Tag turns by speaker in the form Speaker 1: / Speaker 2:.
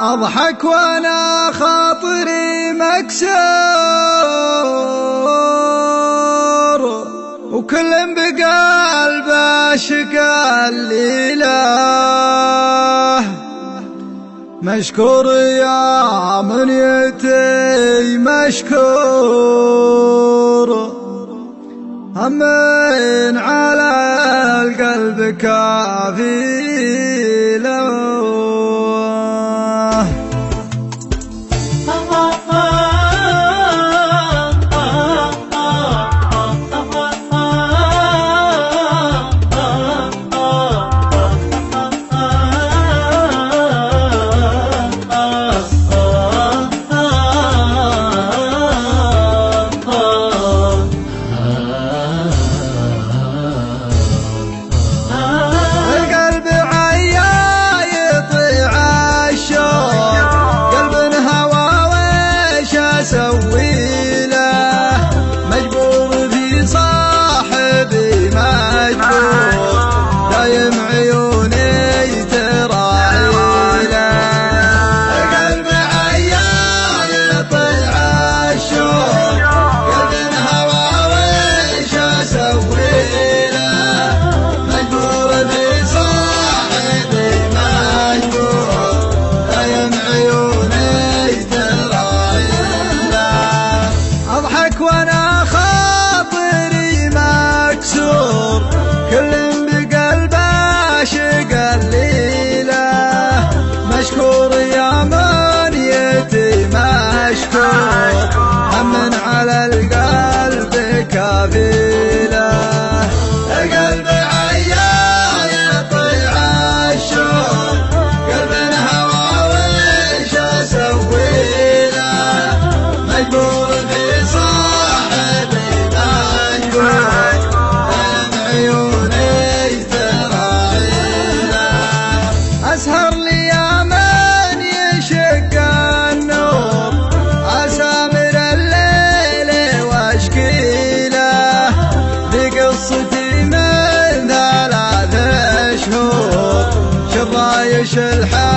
Speaker 1: أضحك وأنا خاطري مكسور، وكل بقلبه شكا الإله. مشكور يا منيتي مشكور، همين على القلب كافي له. دايم عيوني تراعي له، القلب عيا يطيع الشوق، قلب هوى ويش اسوي له، مجبور بصاحبي مجبور، دايم عيوني تراعي له. اضحك وانا خاطري مكسور، كل مشكور يا منيتي مشكور، همن على القلب كافي له، القلب عيا يطيع الشوق، قلب هوى ويش اسوي له، مجبور بصاحبي مجبور، دايم عيوني تراعي له. اسهر لي قصتي من 3 شهور، شرايش الحال